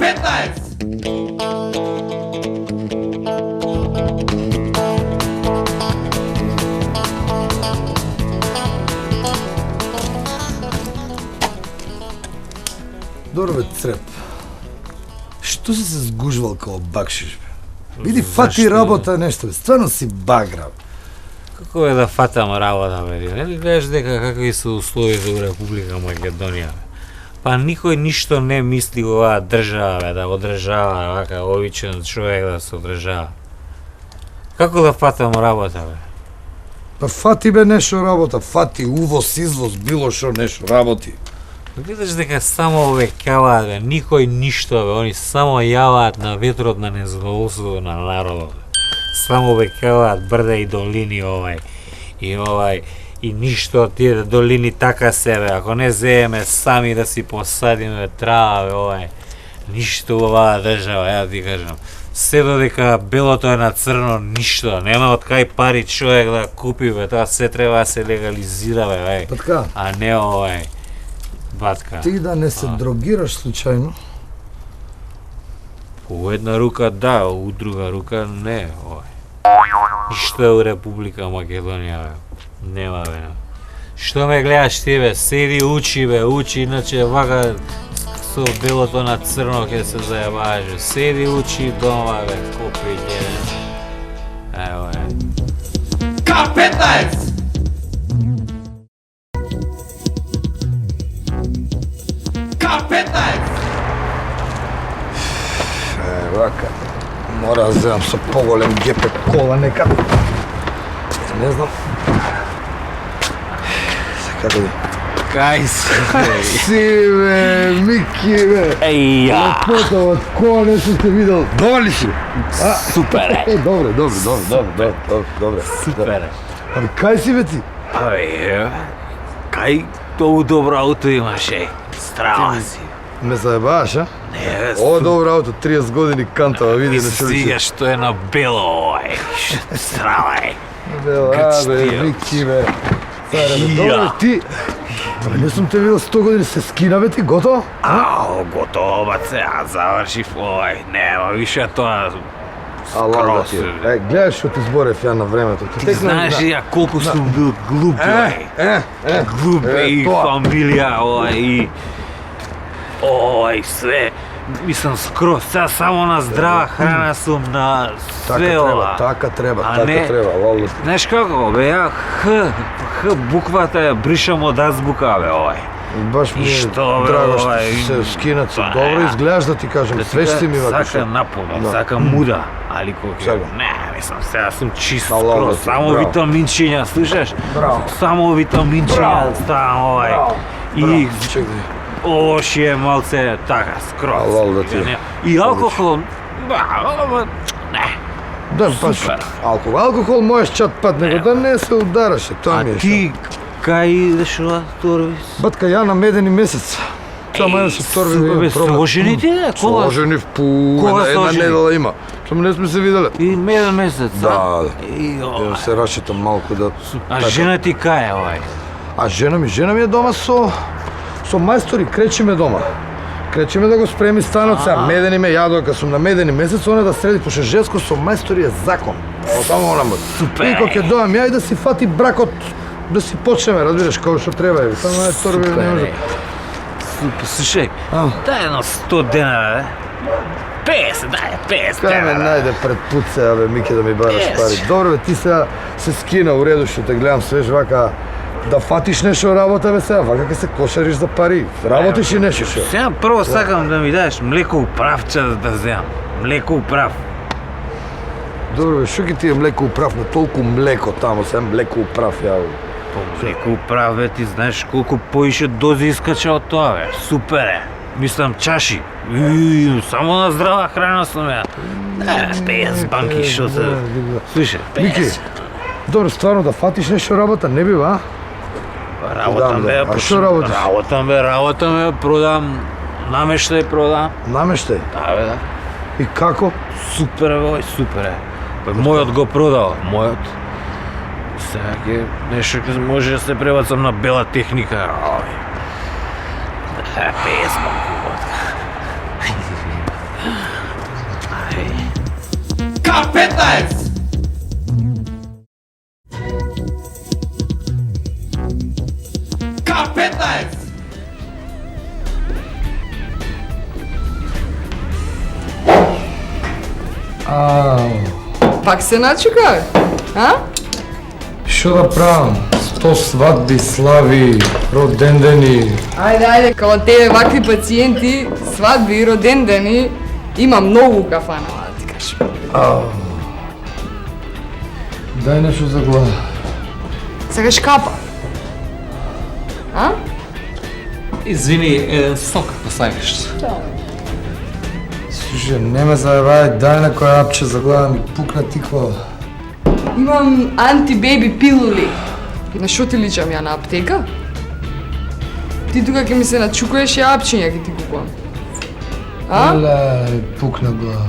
K15! Добро бе, Цреп. Што си се сгужвал као бакшиш, бе? Види, фати работа нешто, бе. Стварно си багра. Како е да фатам работа, бе? Нели гледаш дека какви се условите во Република Македонија, бе? Па никој ништо не мисли во оваа држава, бе, да одржава вака обичен човек да се одржава. Како да фатам работа, бе? Па фати бе нешто работа, фати увоз, извоз, било шо нешто работи. Видиш дека само овекаваат, бе, никој ништо, бе, они само јаваат на ветрот на незадоволството на народот. Само овекаваат брда и долини и ништо тие долини така себе, ако не земеме сами да си посадиме трава, бе, ништо во оваа држава, ја ти кажам. Се додека белото е на црно, ништо, нема од кај пари човек да купи, бе, тоа се треба да се легализира, бе, Па така, а не батка. ти да не се дрогираш случајно, По една рука да, у друга рука не, Ништо е у Република Македонија, бе. Нема, бе. Што ме гледаш ти, бе? Седи, учи, иначе вака со белото на црно ќе се зајабаваш, бе. Седи, учи дома, бе, копи деден. Ево, K15! K15! вака, мора да земам со поголем ГП кола некад. Не знам. Сега да ви. Кај Си, бе, Мики, бе. Еја! Лепота од кола не сум те видел. Добар ли си? Супер е! Добре. Супер е! Ами кај си, бе ти? Кај толку добро ауто имаш, Страва си. Ме заебаваш, а? Не, бе, Ова е добро ауто, 30 години кантава, види ми на се чоличе. свига што е на бело, Страва е. Бе, Мики, бе. Добре, ти... Абе, не сум те видел 100 години, се скина, бе, ти, готово? Ау, готово, баце, завршив нема више тоа. Ала, ти. Гледаш што ти зборев ја на времето. Ти знаеш ја колку сум бил глуп, глуп и фамилија, и све. Мислам скроз, сега само на здрава храна сум на све ова. Така треба, лалу. Знаеш како, бе, ја Х буквата ја бришам од азбука, бе, Баш ми е драго што си се скинат се. Добро изгледаш да ти кажем, свеж си ми вака. Сака напоно, сака муда, али колку не, мислам, сега сум чист скроз, само витаминчиња, слушаш? Само витаминчиња, ставам и овоше е малце така, скроз. И алкохол, не. Да, баш, алкохол можеш чат пат, него да не се удараше, тоа ми е. А ти, кај идеш ова торбис? Батка, ја на медени месец. Само да се торби Бе, сложени ти, кола? Сложени в една недела има. Само не сме се виделе. И меден месец, да? Да се рашитам малку да... А жена ти кај е А жена ми е дома со мајстори, кречиме дома. Кречиме да го спреми станот сега, медени ме, ја додека сум на медени месец, оне да среди, пошто женско со мајстори е закон. Само она може. Супер! И кога ќе доам ја и да си фати бракот, да си почнеме, разбираш, како што треба. Само е торби не може. Супер, слушај, дај едно 100 дена, бе. 50, дај, 50 Кај ме најде пред пут сега, бе, Мики, да ми бараш пари. Добре, бе, ти сега се скина у реду што те гледам свеж вака, да фатиш нешто работа, бе, сега, вака ке се кошариш за пари. Работиш и нешто шо. Сега прво сакам да ми дадеш млеко управче да земам. Млеко управ. Добре, бе, шо ки ти е млеко управ, на толку млеко тамо, сега млеко управ, ја. Млеко управ, бе, ти знаеш колку поише дози искача од тоа, бе. Супер е. Мислам чаши. Само на здрава храна сум ја. 50 банки шо се... Слушай, 50. Мики, добре, стварно да фатиш нешто работа, не бива, а? Работам, бе, а што работиш? Работам, бе, продам, намештај продам. Намештај? Да, бе, да. И како? Супер е, супер е. Мојот го продава, мојот. Сега ќе нешто ќе може да се пребацам на бела техника. 50 банки. K15! K15! Пак се начука? А? Що да правам? 100 свадби, слави, родендени. Ајде, као тебе вакви пациенти, свадби и родендени, има многу кафана, да ти кажам. Дај нешто за глава. Сакаш капа? А? Извини, еден сок ако сакаш. Слушай, не ме заебај, дај некој апче за глава ми пукна тиква. Имам антибеби пилули. На шо ти личам ја на аптека? Ти тука ќе ми се начукуеш ја апчиња ќе ти купувам. А? Ле, пукна глава.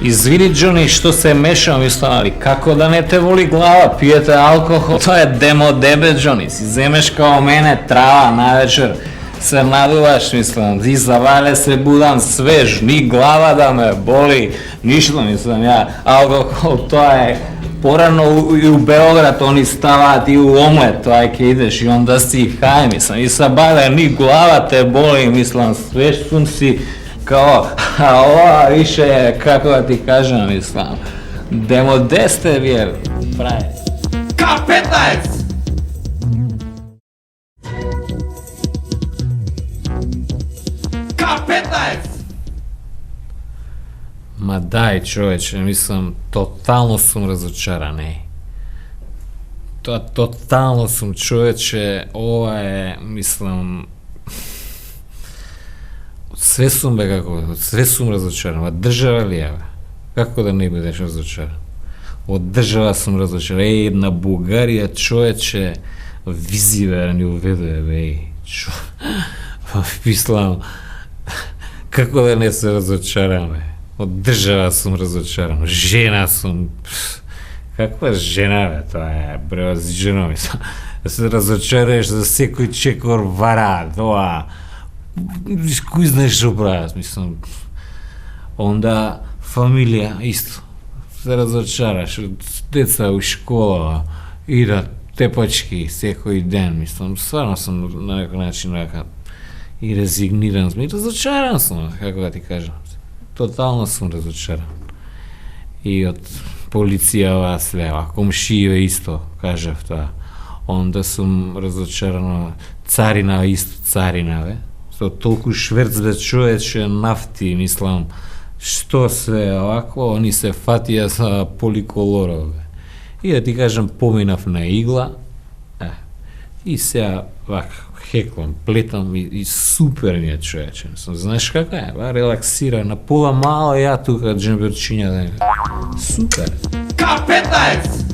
Извини, Джони, што се мешам, мислам, али како да не те воли глава, пиете алкохол, тоа е демо дебе, Джони, си земеш као мене трава навечер, се надуваш, мислам, ти завале се будам свеж, ни глава да ме боли, ништо, мислам, ја, алкохол, тоа е, порано и у Белград они ставаат и у омлет, тоа е ке идеш и онда си хај, мислам, и са бале, ни глава те боли, мислам, свеж сум си, као, а ова више е, како да ти кажам, мислам, демо десте вие прави. K15! K15! Ма дај, човече, мислам, тотално сум разочаран, Тоа тотално сум, човече, ова е, мислам, све сум бе како, све сум разочаран, од држава ли е, бе? Како да не бидеш разочаран? Од држава сум разочаран, на Бугарија, човече, визи, бе, ни уведува, бе, мислам, како да не се разочарам, бе? Од држава сум разочаран, жена сум, каква жена, бе, тоа е превозижено, мислам, да се разочараш за секој чекор вара, тоа, кој знаеш што прават, мислам, онда фамилија, исто, се разочараш, деца у школа, идат тепачки секој ден, мислам, стварно сум на некој начин вака, и резигниран сум, и разочаран сум, како да ти кажам. Тотално сум разочаран. И од полиција свеа, комшије исто, кажав тоа. Онда сум разочаран, царина исто, царина, бе. Со толку шверц бе човече нафти, мислам, што се овако, они се фатија за поликолоров, бе. И да ти кажам, поминав на игла, и сега вака, хеклам, плетам и супер ми е човече. Знаеш кака е, релаксира, на пола мало ја тука джемберчиња да е. Супер. K15!